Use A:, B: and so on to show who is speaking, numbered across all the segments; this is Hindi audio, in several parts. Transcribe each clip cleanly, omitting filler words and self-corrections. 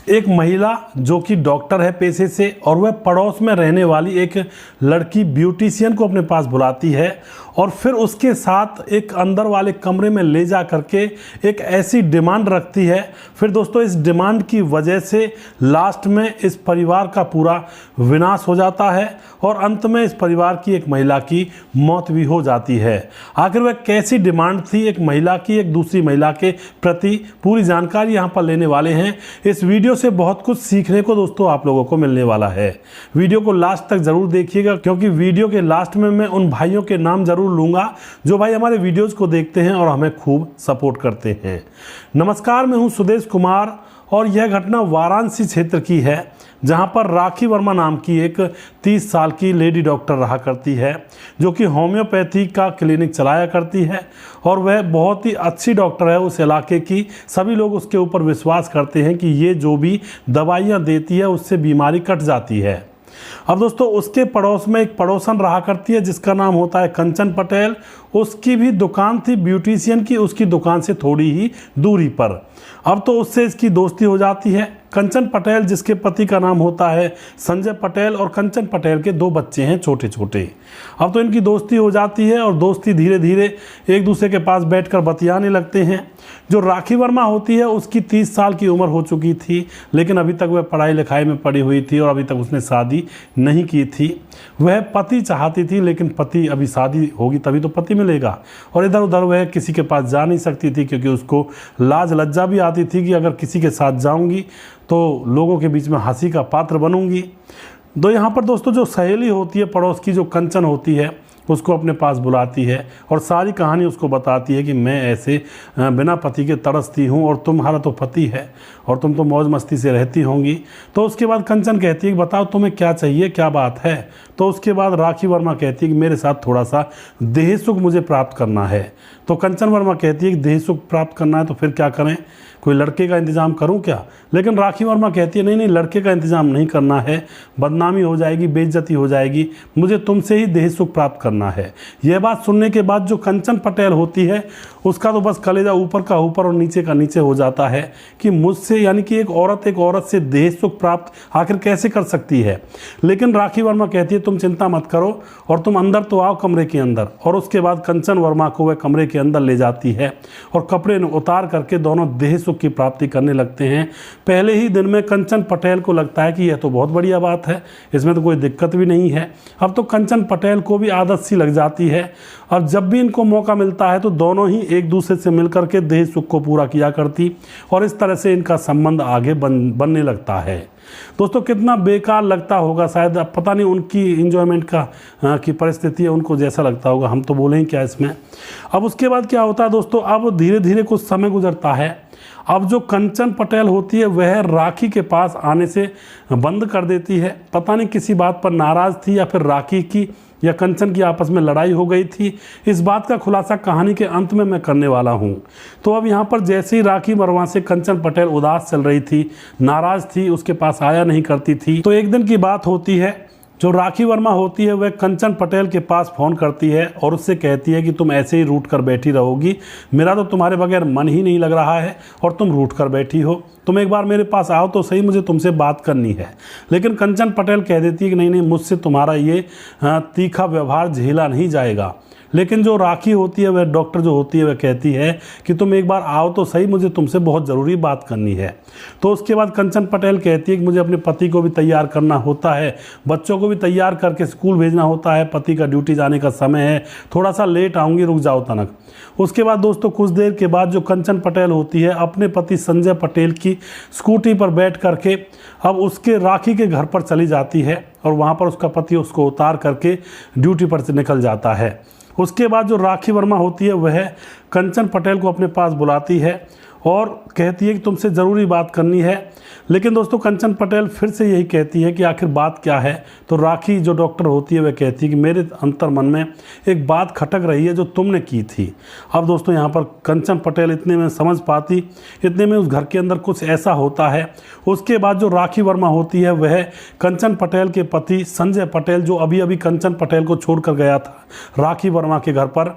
A: एक महिला जो कि डॉक्टर है पेशे से और वह पड़ोस में रहने वाली एक लड़की ब्यूटिशियन को अपने पास बुलाती है और फिर उसके साथ एक अंदर वाले कमरे में ले जा करके एक ऐसी डिमांड रखती है। फिर दोस्तों इस डिमांड की वजह से लास्ट में इस परिवार का पूरा विनाश हो जाता है और अंत में इस परिवार की एक महिला की मौत भी हो जाती है। आखिर वह कैसी डिमांड थी एक महिला की एक दूसरी महिला के प्रति, पूरी जानकारी यहाँ पर लेने वाले हैं। इस वीडियो से बहुत कुछ सीखने को दोस्तों आप लोगों को मिलने वाला है। वीडियो को लास्ट तक जरूर देखिएगा क्योंकि वीडियो के लास्ट में मैं उन भाइयों के नाम जरूर लूंगा जो भाई हमारे वीडियोस को देखते हैं और हमें खूब सपोर्ट करते हैं। नमस्कार, मैं हूं सुदेश कुमार और यह घटना वाराणसी क्षेत्र की है जहां पर राखी वर्मा नाम की एक 30 साल की लेडी डॉक्टर रहा करती है जो कि होम्योपैथी का क्लिनिक चलाया करती है और वह बहुत ही अच्छी डॉक्टर है उस इलाके की। सभी लोग उसके ऊपर विश्वास करते हैं कि ये जो भी दवाइयाँ देती है उससे बीमारी कट जाती है। अब दोस्तों उसके पड़ोस में एक पड़ोसन रहा करती है जिसका नाम होता है कंचन पटेल। उसकी भी दुकान थी ब्यूटिशियन की, उसकी दुकान से थोड़ी ही दूरी पर। अब तो उससे इसकी दोस्ती हो जाती है। कंचन पटेल जिसके पति का नाम होता है संजय पटेल और कंचन पटेल के 2 बच्चे हैं छोटे छोटे। अब तो इनकी दोस्ती हो जाती है और दोस्ती धीरे धीरे एक दूसरे के पास बैठकर बतियाने लगते हैं। जो राखी वर्मा होती है उसकी 30 साल की उम्र हो चुकी थी लेकिन अभी तक वह पढ़ाई लिखाई में पड़ी हुई थी और अभी तक उसने शादी नहीं की थी। वह पति चाहती थी लेकिन पति, अभी शादी होगी तभी तो पति मिलेगा और इधर उधर वह किसी के पास जा नहीं सकती थी क्योंकि उसको लाज लज्जा भी आती थी कि अगर किसी के साथ जाऊंगी तो लोगों के बीच में हंसी का पात्र बनूंगी। तो यहाँ पर दोस्तों जो सहेली होती है पड़ोस की, जो कंचन होती है, उसको अपने पास बुलाती है और सारी कहानी उसको बताती है कि मैं ऐसे बिना पति के तरसती हूँ और तुम्हारा तो पति है और तुम तो मौज मस्ती से रहती होंगी। तो उसके बाद कंचन कहती है कि बताओ तुम्हें क्या चाहिए, क्या बात है। तो उसके बाद राखी वर्मा कहती है कि मेरे साथ थोड़ा सा देह सुख मुझे प्राप्त करना है। तो कंचन वर्मा कहती है कि देह सुख प्राप्त करना है तो फिर क्या करें, कोई लड़के का इंतज़ाम करूं क्या। लेकिन राखी वर्मा कहती है नहीं लड़के का इंतज़ाम नहीं करना है, बदनामी हो जाएगी, बेइज्जती हो जाएगी, मुझे तुमसे ही देह सुख प्राप्त करना है। यह बात सुनने के बाद जो कंचन पटेल होती है उसका तो बस कलेजा ऊपर का ऊपर और नीचे का नीचे हो जाता है कि मुझसे, यानी कि एक औरत से देह सुख प्राप्त आखिर कैसे कर सकती है। लेकिन राखी वर्मा कहती है तुम चिंता मत करो और तुम अंदर तो आओ कमरे के अंदर। और उसके बाद कंचन वर्मा को वह कमरे के अंदर ले जाती है और कपड़े उतार करके दोनों देह सुख की प्राप्ति करने लगते हैं। पहले ही दिन में कंचन पटेल को लगता है कि यह तो बहुत बढ़िया बात है, इसमें तो कोई दिक्कत भी नहीं है। अब तो कंचन पटेल को भी आदत सी लग जाती है। अब जब भी इनको मौका मिलता है तो दोनों ही एक दूसरे से मिलकर के देह सुख को पूरा किया करती और इस तरह से इनका संबंध आगे बनने लगता है। दोस्तों कितना बेकार लगता होगा, शायद अब पता नहीं उनकी इंजॉयमेंट की परिस्थिति है, उनको जैसा लगता होगा, हम तो बोलें क्या इसमें। अब उसके बाद क्या होता है दोस्तों, अब धीरे धीरे कुछ समय गुजरता है। अब जो कंचन पटेल होती है वह राखी के पास आने से बंद कर देती है। पता नहीं किसी बात पर नाराज़ थी या फिर राखी की या कंचन की आपस में लड़ाई हो गई थी। इस बात का खुलासा कहानी के अंत में मैं करने वाला हूं। तो अब यहाँ पर जैसे ही राखी वर्मा से कंचन पटेल उदास चल रही थी, नाराज़ थी, उसके पास आया नहीं करती थी, तो एक दिन की बात होती है जो राखी वर्मा होती है वह कंचन पटेल के पास फ़ोन करती है और उससे कहती है कि तुम ऐसे ही रूठ कर बैठी रहोगी, मेरा तो तुम्हारे बगैर मन ही नहीं लग रहा है और तुम रूठ कर बैठी हो, तुम एक बार मेरे पास आओ तो सही, मुझे तुमसे बात करनी है। लेकिन कंचन पटेल कह देती है कि नहीं मुझसे तुम्हारा ये तीखा व्यवहार झेला नहीं जाएगा। लेकिन जो राखी होती है वह डॉक्टर जो होती है वह कहती है कि तुम एक बार आओ तो सही, मुझे तुमसे बहुत ज़रूरी बात करनी है। तो उसके बाद कंचन पटेल कहती है कि मुझे अपने पति को भी तैयार करना होता है, बच्चों को भी तैयार करके स्कूल भेजना होता है, पति का ड्यूटी जाने का समय है, थोड़ा सा लेट आऊँगी, रुक जाओ तनक। उसके बाद दोस्तों कुछ देर के बाद जो कंचन पटेल होती है अपने पति संजय पटेल की स्कूटी पर बैठ करके अब उसके राखी के घर पर चली जाती है और वहाँ पर उसका पति उसको उतार करके ड्यूटी पर से निकल जाता है। उसके बाद जो राखी वर्मा होती है वह कंचन पटेल को अपने पास बुलाती है और कहती है कि तुमसे ज़रूरी बात करनी है। लेकिन दोस्तों कंचन पटेल फिर से यही कहती है कि आखिर बात क्या है। तो राखी जो डॉक्टर होती है वह कहती है कि मेरे अंतर मन में एक बात खटक रही है जो तुमने की थी। अब दोस्तों यहाँ पर कंचन पटेल इतने में समझ पाती, इतने में उस घर के अंदर कुछ ऐसा होता है। उसके बाद जो राखी वर्मा होती है वह कंचन पटेल के पति संजय पटेल जो अभी अभी कंचन पटेल को छोड़कर गया था राखी वर्मा के घर पर,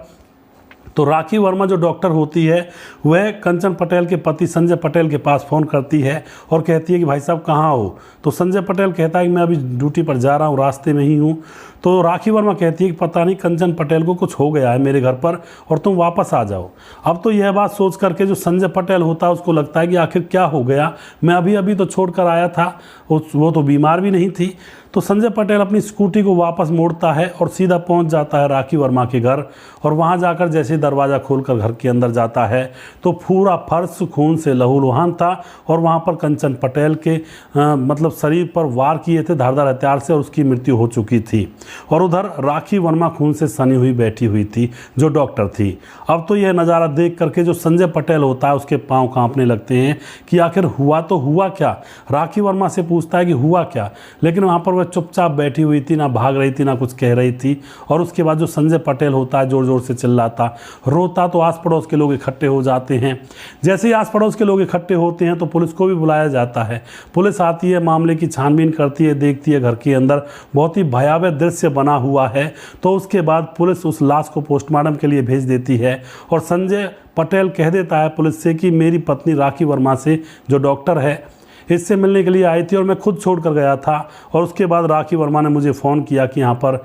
A: तो राखी वर्मा जो डॉक्टर होती है वह कंचन पटेल के पति संजय पटेल के पास फ़ोन करती है और कहती है कि भाई साहब कहाँ हो। तो संजय पटेल कहता है कि मैं अभी ड्यूटी पर जा रहा हूँ, रास्ते में ही हूँ। तो राखी वर्मा कहती है कि पता नहीं कंचन पटेल को कुछ हो गया है मेरे घर पर और तुम वापस आ जाओ। अब तो यह बात सोच करके जो संजय पटेल होता है उसको लगता है कि आखिर क्या हो गया, मैं अभी अभी तो छोड़ कर आया था, वो तो बीमार भी नहीं थी। तो संजय पटेल अपनी स्कूटी को वापस मोड़ता है और सीधा पहुंच जाता है राखी वर्मा के घर। और वहां जाकर जैसे दरवाज़ा खोलकर घर के अंदर जाता है तो पूरा फर्श खून से लहूलुहान था और वहां पर कंचन पटेल के मतलब शरीर पर वार किए थे धारदार हथियार से और उसकी मृत्यु हो चुकी थी। और उधर राखी वर्मा खून से सनी हुई बैठी हुई थी जो डॉक्टर थी। अब तो यह नज़ारा देख करके जो संजय पटेल होता है उसके पाँव कांपने लगते हैं कि आखिर हुआ तो हुआ क्या। राखी वर्मा से पूछता है कि हुआ क्या, लेकिन वहाँ पर वह चुपचाप बैठी हुई थी, ना भाग रही थी ना कुछ कह रही थी। और उसके बाद जो संजय पटेल होता है जोर जोर से चिल्लाता रोता, तो आस पड़ोस के लोग इकट्ठे हो जाते हैं। जैसे ही आस पड़ोस के लोग इकट्ठे होते हैं तो पुलिस को भी बुलाया जाता है। पुलिस आती है, मामले की छानबीन करती है, देखती है घर के अंदर बहुत ही भयावह दृश्य बना हुआ है। तो उसके बाद पुलिस उस लाश को पोस्टमार्टम के लिए भेज देती है और संजय पटेल कह देता है पुलिस से कि मेरी पत्नी राखी वर्मा से जो डॉक्टर है इससे मिलने के लिए आई थी और मैं खुद छोड़ कर गया था। और उसके बाद राखी वर्मा ने मुझे फ़ोन किया कि यहाँ पर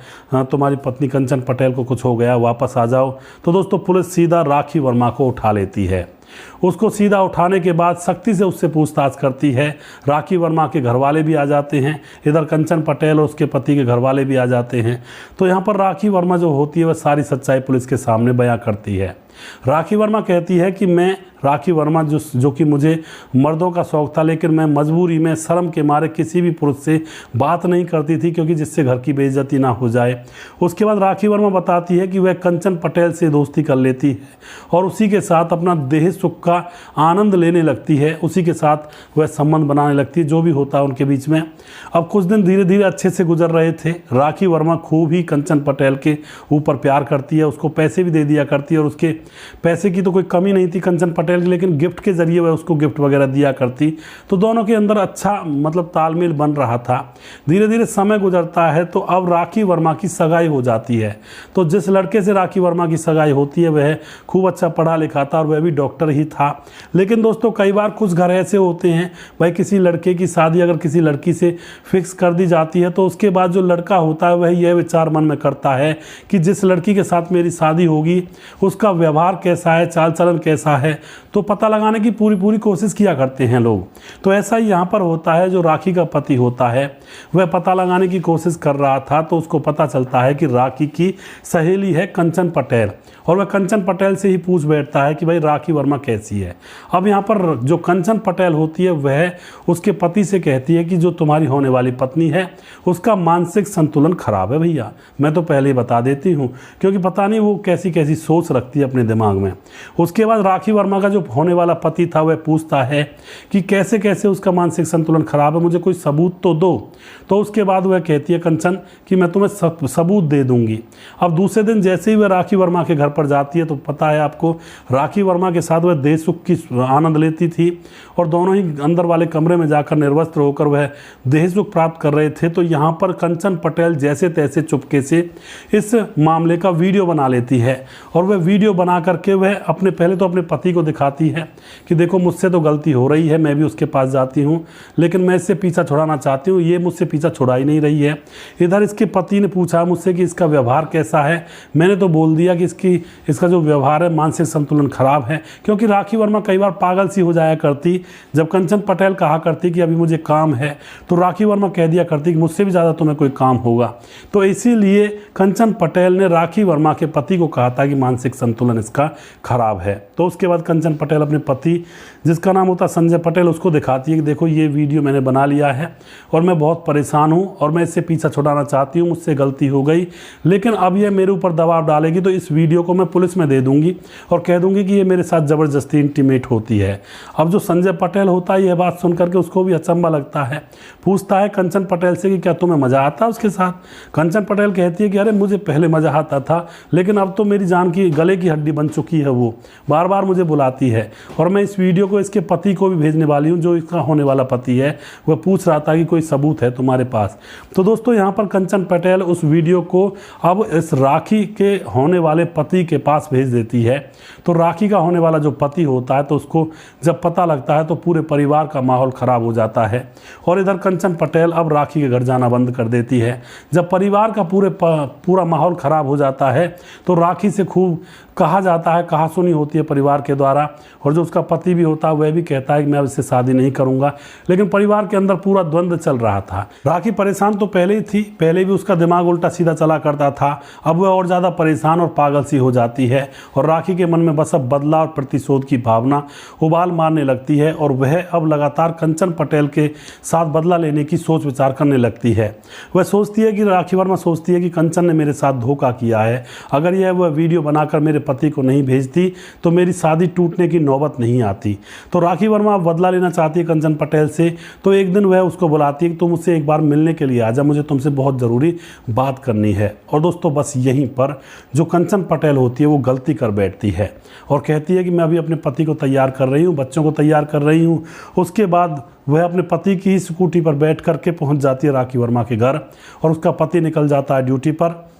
A: तुम्हारी पत्नी कंचन पटेल को कुछ हो गया, वापस आ जाओ। तो दोस्तों पुलिस सीधा राखी वर्मा को उठा लेती है। उसको सीधा उठाने के बाद सख्ती से उससे पूछताछ करती है। राखी वर्मा के घर वाले भी आ जाते हैं, इधर कंचन पटेल और उसके पति के घर वाले भी आ जाते हैं। तो यहाँ पर राखी वर्मा जो होती है वह सारी सच्चाई पुलिस के सामने बयां करती है। राखी वर्मा कहती है कि मैं राखी वर्मा जो कि मुझे मर्दों का शौक था, लेकिन मैं मजबूरी में शर्म के मारे किसी भी पुरुष से बात नहीं करती थी क्योंकि जिससे घर की बेइज्जती ना हो जाए। उसके बाद राखी वर्मा बताती है कि वह कंचन पटेल से दोस्ती कर लेती है और उसी के साथ अपना देह सुख का आनंद लेने लगती है, उसी के साथ वह संबंध बनाने लगती है जो भी होता है उनके बीच में। अब कुछ दिन धीरे धीरे अच्छे से गुजर रहे थे। राखी वर्मा खूब ही कंचन पटेल के ऊपर प्यार करती है, उसको पैसे भी दे दिया करती है और उसके पैसे की तो कोई कमी नहीं थी कंचन पटेल की, लेकिन गिफ्ट के जरिए वह उसको गिफ्ट वगैरह दिया करती। तो दोनों के अंदर अच्छा मतलब तालमेल बन रहा था। धीरे धीरे समय गुजरता है तो अब राखी वर्मा की सगाई हो जाती है। तो जिस लड़के से राखी वर्मा की सगाई होती है वह खूब अच्छा पढ़ा लिखा था और वह भी डॉक्टर ही था। लेकिन दोस्तों कई बार कुछ घर ऐसे होते हैं, भाई किसी लड़के की शादी अगर किसी लड़की से फिक्स कर दी जाती है तो उसके बाद जो लड़का होता है वह यह विचार मन में करता है कि जिस लड़की के साथ मेरी शादी होगी उसका व्यवहार कैसा है, चाल चलन कैसा है, तो पता लगाने की पूरी कोशिश किया करते हैं लोग। तो ऐसा ही यहाँ पर होता है। जो राखी का पति होता है वह पता लगाने की कोशिश कर रहा था तो उसको पता चलता है कि राखी की सहेली है कंचन पटेल और वह कंचन पटेल से ही पूछ बैठता है कि भाई राखी वर्मा कैसी है। अब यहाँ पर जो कंचन पटेल होती है वह उसके पति से कहती है कि जो तुम्हारी होने वाली पत्नी है उसका मानसिक संतुलन खराब है भैया, मैं तो पहले ही बता देती हूँ, क्योंकि पता नहीं वो कैसी कैसी सोच रखती है अपने दिमाग में। उसके बाद राखी वर्मा का जो होने वाला पति था वह पूछता है कि कैसे कैसे उसका मानसिक संतुलन खराब है, मुझे कोई सबूत तो दो। तो उसके बाद वह कहती है कंचन कि मैं तुम्हें सबूत दे दूंगी। अब दूसरे दिन जैसे ही वह राखी वर्मा के घर पर जाती है तो पता है आपको राखी वर्मा के साथ वह देह सुख की आनंद लेती थी और दोनों ही अंदर वाले कमरे में जाकर निर्वस्त्र होकर वह देह सुख प्राप्त कर रहे थे। तो यहाँ पर कंचन पटेल जैसे तैसे चुपके से इस मामले का वीडियो बना लेती है और वह वीडियो बना करके वह पहले तो अपने पति को दिखाती है कि देखो मुझसे तो गलती हो रही है, मैं भी उसके पास जाती हूँ, लेकिन मैं इससे पीछा छुड़ाना चाहती हूँ, ये मुझसे पीछा छुड़ा ही नहीं रही है। इधर इसके पति ने पूछा मुझसे कि इसका व्यवहार कैसा है, मैंने तो बोल दिया कि इसका जो व्यवहार है मानसिक संतुलन खराब है, क्योंकि राखी वर्मा कई बार पागल सी हो जाया करती। जब कंचन पटेल कहा करती कि अभी मुझे काम है तो राखी वर्मा कह दिया करती कि मुझसे भी ज़्यादा तुम्हें कोई काम होगा। तो इसीलिए कंचन पटेल ने राखी वर्मा के पति को कहा था कि मानसिक संतुलन इसका खराब है। तो उसके बाद कंचन पटेल अपने पति जिसका नाम होता संजय पटेल उसको दिखाती है कि देखो ये वीडियो मैंने बना लिया है और मैं बहुत परेशान हूँ और मैं इससे पीछा छुड़ाना चाहती हूँ, मुझसे गलती हो गई, लेकिन अब ये मेरे ऊपर दबाव डालेगी तो इस वीडियो को मैं पुलिस में दे दूंगी और कह दूंगी कि ये मेरे साथ ज़बरदस्ती इंटीमेट होती है। अब जो संजय पटेल होता है यह बात सुन करके उसको भी अचंभा लगता है, पूछता है कंचन पटेल से कि क्या तुम्हें मज़ा आता है उसके साथ। कंचन पटेल कहती है कि अरे मुझे पहले मज़ा आता था, लेकिन अब तो मेरी जान की गले की हड्डी की बन चुकी है, वो बार बार मुझे बुलाती है और मैं इस वीडियो को इसके पति को भी भेजने वाली हूँ, जो इसका होने वाला पति है। वह पूछ रहा था कि कोई सबूत है तुम्हारे पास। तो दोस्तों यहाँ पर कंचन पटेल उस वीडियो को अब इस राखी के होने वाले पति के पास भेज देती है। तो राखी का होने वाला जो पति होता है तो उसको जब पता लगता है तो पूरे परिवार का माहौल ख़राब हो जाता है। और इधर कंचन पटेल अब राखी के घर जाना बंद कर देती है। जब परिवार का पूरा माहौल ख़राब हो जाता है तो राखी से खूब कहा जाता है, कहा सुनी होती है परिवार के द्वारा। और जो उसका पति भी होता है वह भी कहता है कि मैं अब इससे शादी नहीं करूंगा। लेकिन परिवार के अंदर पूरा द्वंद्व चल रहा था। राखी परेशान तो पहले ही थी, पहले भी उसका दिमाग उल्टा सीधा चला करता था। अब वह और ज़्यादा परेशान और पागल सी हो जाती है और राखी के मन में बस अब बदला और प्रतिशोध की भावना उबाल मारने लगती है। और वह अब लगातार कंचन पटेल के साथ बदला लेने की सोच विचार करने लगती है। वह सोचती है कि राखी वर्मा सोचती है कि कंचन ने मेरे साथ धोखा किया है। अगर यह वह वीडियो बनाकर मेरे पति को नहीं भेजती तो मेरी शादी टूटने की नौबत नहीं आती। तो राखी वर्मा बदला लेना चाहती है कंचन पटेल से। तो एक दिन वह उसको बुलाती है कि तुम मुझसे एक बार मिलने के लिए आ जा, मुझे तुमसे बहुत ज़रूरी बात करनी है। और दोस्तों बस यहीं पर जो कंचन पटेल होती है वो गलती कर बैठती है और कहती है कि मैं अभी अपने पति को तैयार कर रही हूँ, बच्चों को तैयार कर रही हूँ। उसके बाद वह अपने पति की स्कूटी पर बैठ करके पहुँच जाती है राखी वर्मा के घर और उसका पति निकल जाता है ड्यूटी पर।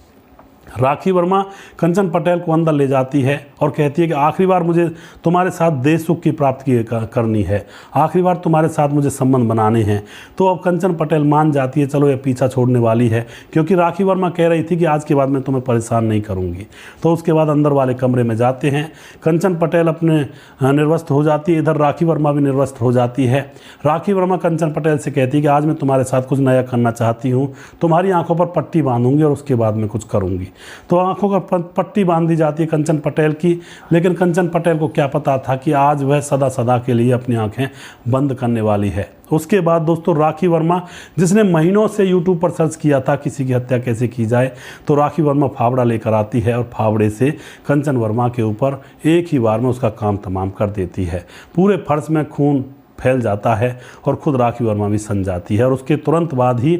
A: राखी वर्मा कंचन पटेल को अंदर ले जाती है और कहती है कि आखिरी बार मुझे तुम्हारे साथ देश सुख की प्राप्ति करनी है, आखिरी बार तुम्हारे साथ मुझे संबंध बनाने हैं। तो अब कंचन पटेल मान जाती है, चलो ये पीछा छोड़ने वाली है, क्योंकि राखी वर्मा कह रही थी कि आज के बाद मैं तुम्हें परेशान नहीं करूंगी। तो उसके बाद अंदर वाले कमरे में जाते हैं। कंचन पटेल अपने निर्वस्त्र हो जाती है, इधर राखी वर्मा भी निर्वस्त्र हो जाती है। राखी वर्मा कंचन पटेल से कहती है कि आज मैं तुम्हारे साथ कुछ नया करना चाहती हूँ, तुम्हारी आंखों पर पट्टी बांधूंगी और उसके बाद मैं कुछ करूँगी। तो आंखों का पट्टी बांध दी जाती है कंचन पटेल की। लेकिन कंचन पटेल को क्या पता था कि आज वह सदा सदा के लिए अपनी आंखें बंद करने वाली है। उसके बाद दोस्तों राखी वर्मा, जिसने महीनों से यूट्यूब पर सर्च किया था किसी की हत्या कैसे की जाए, तो राखी वर्मा फावड़ा लेकर आती है और फावड़े से कंचन वर्मा के ऊपर एक ही बार में उसका काम तमाम कर देती है। पूरे फर्श में खून फैल जाता है और खुद राखी वर्मा भी सन जाती है। और उसके तुरंत बाद ही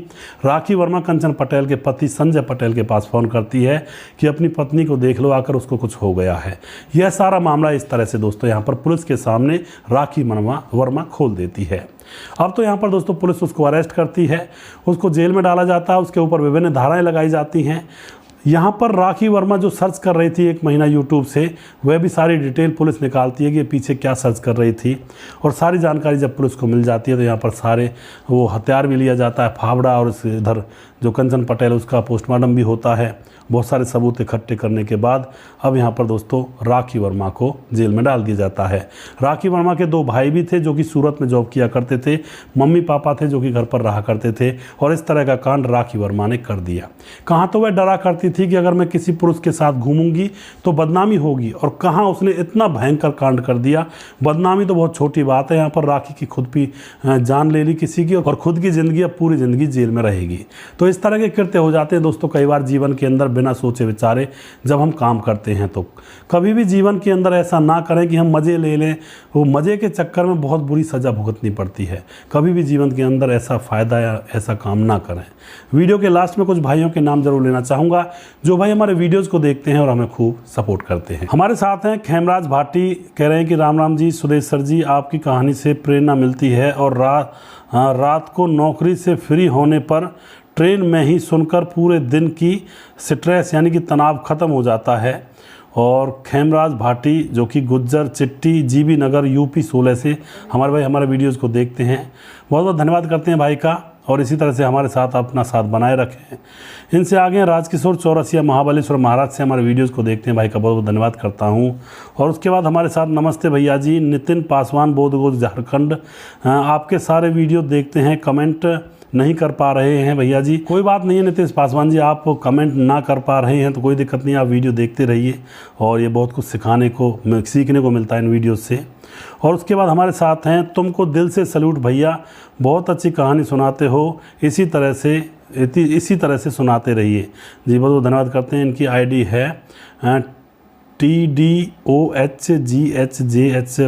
A: राखी वर्मा कंचन पटेल के पति संजय पटेल के पास फ़ोन करती है कि अपनी पत्नी को देख लो, आकर उसको कुछ हो गया है। यह सारा मामला इस तरह से दोस्तों यहाँ पर पुलिस के सामने राखी वर्मा खोल देती है। अब तो यहाँ पर दोस्तों पुलिस उसको अरेस्ट करती है, उसको जेल में डाला जाता है, उसके ऊपर विभिन्न धाराएँ लगाई जाती हैं। यहाँ पर राखी वर्मा जो सर्च कर रही थी 1 महीना यूट्यूब से, वह भी सारी डिटेल पुलिस निकालती है कि पीछे क्या सर्च कर रही थी। और सारी जानकारी जब पुलिस को मिल जाती है तो यहाँ पर सारे वो हथियार भी लिया जाता है, फावड़ा, और इधर जो कंचन पटेल उसका पोस्टमार्टम भी होता है। बहुत सारे सबूत इकट्ठे करने के बाद अब यहाँ पर दोस्तों राखी वर्मा को जेल में डाल दिया जाता है। राखी वर्मा के 2 भाई भी थे जो कि सूरत में जॉब किया करते थे, मम्मी पापा थे जो कि घर पर रहा करते थे। और इस तरह का कांड राखी वर्मा ने कर दिया। कहाँ तो वह डरा करती थी कि अगर मैं किसी पुरुष के साथ घूमूंगी तो बदनामी होगी, और कहाँ उसने इतना भयंकर कांड कर दिया। बदनामी तो बहुत छोटी बात है, यहाँ पर राखी की खुद भी जान ले ली किसी की, और खुद की ज़िंदगी अब पूरी ज़िंदगी जेल में रहेगी। तो इस तरह के कृत्य हो जाते हैं दोस्तों कई बार जीवन के अंदर बिना सोचे विचारे जब हम काम करते हैं। तो कभी भी जीवन के अंदर ऐसा ना करें कि हम मज़े ले लें, वो मज़े के चक्कर में बहुत बुरी सज़ा भुगतनी पड़ती है। कभी भी जीवन के अंदर ऐसा फ़ायदा या ऐसा काम ना करें। वीडियो के लास्ट में कुछ भाइयों के नाम जरूर लेना चाहूँगा जो भाई हमारे वीडियोज़ को देखते हैं और हमें खूब सपोर्ट करते हैं। हमारे साथ हैं खेमराज भाटी, कह रहे हैं कि राम राम जी सुदेश सर जी, आपकी कहानी से प्रेरणा मिलती है और रात को नौकरी से फ्री होने पर ट्रेन में ही सुनकर पूरे दिन की स्ट्रेस यानी कि तनाव ख़त्म हो जाता है। और खेमराज भाटी जो कि गुज्जर चिट्टी जीबी नगर यूपी 16 से हमारे भाई हमारे वीडियोज़ को देखते हैं, बहुत बहुत धन्यवाद करते हैं भाई का। और इसी तरह से हमारे साथ अपना साथ बनाए रखें। इनसे आगे हैं राजकिशोर चौरसिया महाबलेश्वर महाराज से हमारे वीडियोस को देखते हैं, भाई का बहुत बहुत धन्यवाद करता हूं। और उसके बाद हमारे साथ नमस्ते भैया जी नितिन पासवान बोधगोज झारखंड, आपके सारे वीडियो देखते हैं, कमेंट नहीं कर पा रहे हैं भैया जी। कोई बात नहीं है नीतीश पासवान जी, आप कमेंट ना कर पा रहे हैं तो कोई दिक्कत नहीं, आप वीडियो देखते रहिए और ये बहुत कुछ सीखने को मिलता है इन वीडियो से। और उसके बाद हमारे साथ हैं तुमको दिल से सैल्यूट भैया, बहुत अच्छी कहानी सुनाते हो, इसी तरह से सुनाते रहिए जी, बहुत बहुत धन्यवाद करते हैं। इनकी आईडी है TDOHGHJH,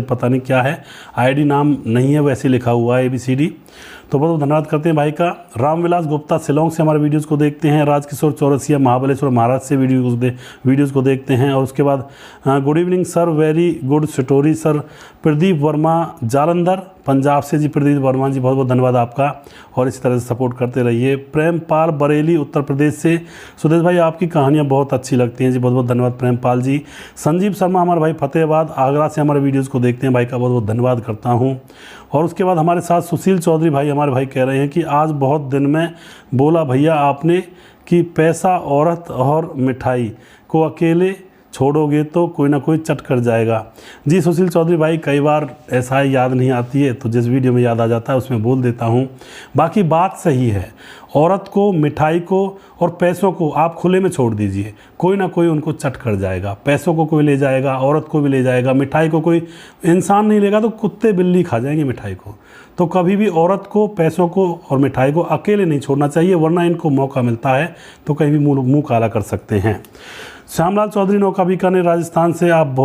A: पता नहीं क्या है, आईडी नाम नहीं है, वैसे लिखा हुआ है ABCD। तो बहुत बहुत धन्यवाद करते हैं भाई का। रामविलास गुप्ता शिलोंग से हमारे वीडियोज़ को देखते हैं। राजकिशोर चौरसिया महाबलेश्वर महाराष्ट्र से वीडियोज़ को देखते हैं। और उसके बाद good evening sir, very good story sir. Pradeep Verma Jalandhar Punjab से जी, प्रदीप वर्मा जी बहुत बहुत धन्यवाद आपका, और इसी तरह से सपोर्ट करते रहिए। प्रेमपाल बरेली उत्तर प्रदेश से, सुदेश भाई आपकी कहानियाँ बहुत अच्छी लगती हैं जी, बहुत बहुत धन्यवाद प्रेमपाल जी। संजीव शर्मा हमारे भाई फतेहाबाद आगरा से हमारे वीडियोज़ को देखते हैं, भाई का बहुत बहुत धन्यवाद करता हूँ। और उसके बाद हमारे साथ सुशील चौधरी भाई हमारे भाई कह रहे हैं कि आज बहुत दिन में बोला भैया आपने कि पैसा, औरत और मिठाई को अकेले छोड़ोगे तो कोई ना कोई चट कर जाएगा। जी सुशील चौधरी भाई, कई बार ऐसा याद नहीं आती है तो जिस वीडियो में याद आ जाता है उसमें बोल देता हूँ। बाकी बात सही है, औरत को, मिठाई को और पैसों को आप खुले में छोड़ दीजिए, कोई ना कोई उनको चट कर जाएगा। पैसों को कोई ले जाएगा, औरत को भी ले जाएगा, मिठाई को कोई इंसान नहीं लेगा तो कुत्ते बिल्ली खा जाएंगे मिठाई को। तो कभी भी औरत को, पैसों को और मिठाई को अकेले नहीं छोड़ना चाहिए, वरना इनको मौका मिलता है तो कहीं भी मुंह काला कर सकते हैं। श्यामलाल चौधरी नौका बीकानेर राजस्थान से, आप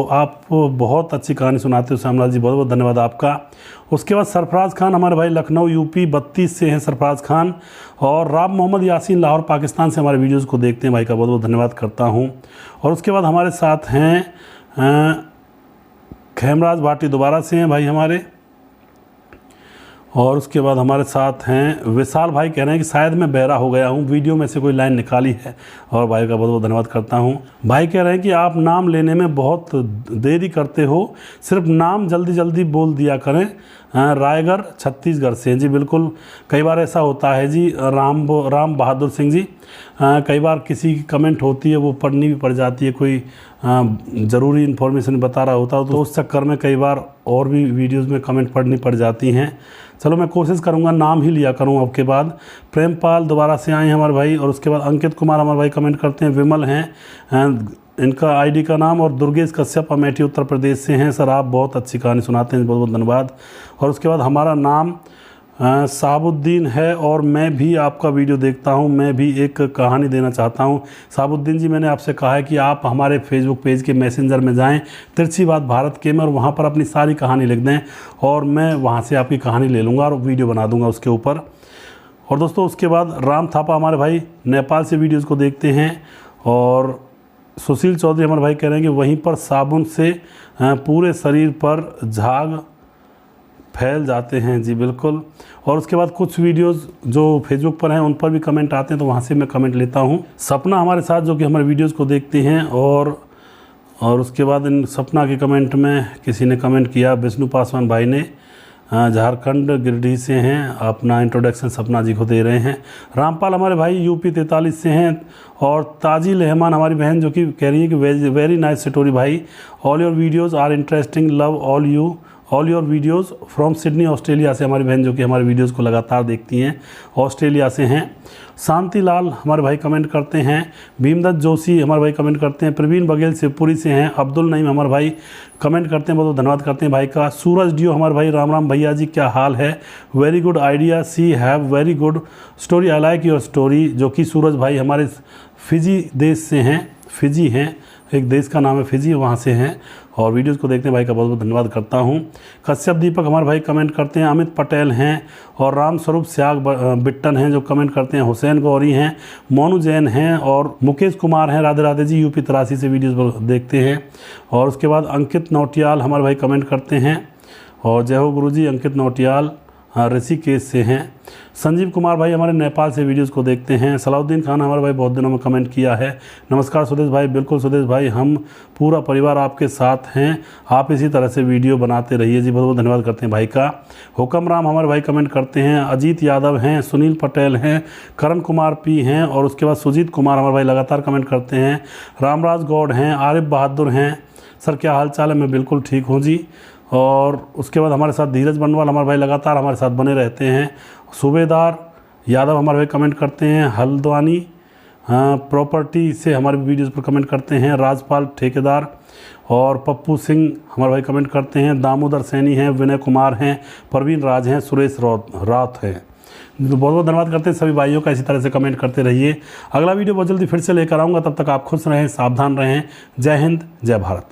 A: बहुत अच्छी कहानी सुनाते हो श्यामलाल जी, बहुत बहुत धन्यवाद आपका। उसके बाद सरफराज खान हमारे भाई लखनऊ यूपी 32 से हैं सरफराज खान। और राम मोहम्मद यासीन लाहौर पाकिस्तान से हमारे वीडियोज़ को देखते हैं, भाई का बहुत बहुत धन्यवाद करता हूँ। और उसके बाद हमारे साथ हैं खेमराज भाटी दोबारा से हैं भाई हमारे। और उसके बाद हमारे साथ हैं विशाल भाई, कह रहे हैं कि शायद मैं बहरा हो गया हूं, वीडियो में से कोई लाइन निकाली है, और भाई का बहुत बहुत धन्यवाद करता हूं। भाई कह रहे हैं कि आप नाम लेने में बहुत देरी करते हो, सिर्फ नाम जल्दी जल्दी बोल दिया करें। रायगढ़ छत्तीसगढ़ से जी, बिल्कुल कई बार ऐसा होता है जी। राम बहादुर सिंह जी, कई बार किसी की कमेंट होती है वो पढ़नी भी पड़ जाती है, कोई ज़रूरी इन्फॉर्मेशन बता रहा होता है तो उस चक्कर में कई बार और भी वीडियोस में कमेंट पढ़नी पड़ जाती हैं। चलो मैं कोशिश करूंगा नाम ही लिया करूं अब के बाद। प्रेमपाल दोबारा से आए हैं हमारे भाई। और उसके बाद अंकित कुमार हमारे भाई कमेंट करते हैं, विमल हैं इनका आईडी का नाम, और दुर्गेश कश्यप अमेठी उत्तर प्रदेश से हैं। सर आप बहुत अच्छी कहानी सुनाते हैं, बहुत बहुत धन्यवाद। और उसके बाद हमारा नाम साबुद्दीन है, और मैं भी आपका वीडियो देखता हूं, मैं भी एक कहानी देना चाहता हूं। साबुद्दीन जी, मैंने आपसे कहा है कि आप हमारे फेसबुक पेज के मैसेंजर में जाएं, तिरछी बात भारत के में, और वहां पर अपनी सारी कहानी लिख दें, और मैं वहां से आपकी कहानी ले लूँगा और वीडियो बना दूँगा उसके ऊपर। और दोस्तों उसके बाद राम थापा हमारे भाई नेपाल से वीडियोज़ को देखते हैं। और सुशील चौधरी हमारे भाई कह रहे हैं कि वहीं पर साबुन से पूरे शरीर पर झाग फैल जाते हैं जी, बिल्कुल। और उसके बाद कुछ वीडियोस जो फेसबुक पर हैं उन पर भी कमेंट आते हैं तो वहाँ से मैं कमेंट लेता हूँ। सपना हमारे साथ जो कि हमारे वीडियोस को देखते हैं। और उसके बाद इन सपना के कमेंट में किसी ने कमेंट किया, विष्णु पासवान भाई ने, झारखंड गिरिडीह से हैं, अपना इंट्रोडक्शन सपना जी को दे रहे हैं। रामपाल हमारे भाई यूपी 43 से हैं। और ताजी रहमान हमारी बहन जो कि कह रही है कि वेरी नाइस स्टोरी भाई, all your videos are interesting, love all your videos from Sydney Australia से हमारी बहन जो कि हमारे वीडियोज़ को लगातार देखती हैं, ऑस्ट्रेलिया से हैं। शांति लाल हमारे भाई कमेंट करते हैं। भीमदत्त जोशी हमारे भाई कमेंट करते हैं। प्रवीण बघेल शिवपुरी से हैं। अब्दुल नईम हमारे भाई कमेंट करते हैं, बहुत बहुत धन्यवाद करते हैं भाई का। सूरज डियो हमारे भाई, राम राम भैया जी क्या हाल है, very good idea, see have very good story, I like your story. जो कि सूरज भाई हमारे फिजी देश से हैं, फिजी हैं, एक देश का नाम है फिजी, वहाँ से हैं, और वीडियोज़ को देखते हैं भाई का बहुत बहुत धन्यवाद करता हूँ। कश्यप दीपक हमारे भाई कमेंट करते हैं। अमित पटेल हैं। और राम स्वरूप स्याग बिट्टन हैं जो कमेंट करते हैं। हुसैन गौरी हैं। मोनू जैन हैं। और मुकेश कुमार हैं, राधे राधे जी, यूपी 83 से वीडियोज़ देखते हैं। और उसके बाद अंकित नौटियाल हमारे भाई कमेंट करते हैं। और जय हो गुरु जी, अंकित नौटियाल ऋषिकेश से हैं। संजीव कुमार भाई हमारे नेपाल से वीडियोज़ को देखते हैं। सलाउद्दीन खान हमारे भाई बहुत दिनों में कमेंट किया है। नमस्कार सुदेश भाई, बिल्कुल सुदेश भाई, हम पूरा परिवार आपके साथ हैं, आप इसी तरह से वीडियो बनाते रहिए जी, बहुत बहुत धन्यवाद करते हैं भाई का। हुक्म राम हमारे भाई कमेंट करते हैं। अजीत यादव हैं, सुनील पटेल हैं, करण कुमार पी हैं। और उसके बाद सुजीत कुमार हमारे भाई लगातार कमेंट करते हैं। रामराज गौड़ हैं। आरिफ बहादुर हैं। सर क्या हाल चाल है, मैं बिल्कुल ठीक हूँ जी। और उसके बाद हमारे साथ धीरज बनवाल हमारे भाई लगातार हमारे साथ बने रहते हैं। सूबेदार यादव हमारे भाई कमेंट करते हैं। हल्द्वानी प्रॉपर्टी से हमारे वीडियोज़ पर कमेंट करते हैं। राजपाल ठेकेदार और पप्पू सिंह हमारे भाई कमेंट करते हैं। दामोदर सैनी हैं। विनय कुमार हैं। प्रवीण राज हैं। सुरेश रात हैं। बहुत बहुत धन्यवाद करते हैं सभी भाइयों का, इसी तरह से कमेंट करते रहिए। अगला वीडियो बहुत जल्दी फिर से लेकर आऊँगा, तब तक आप खुश रहें, सावधान रहें। जय हिंद, जय भारत।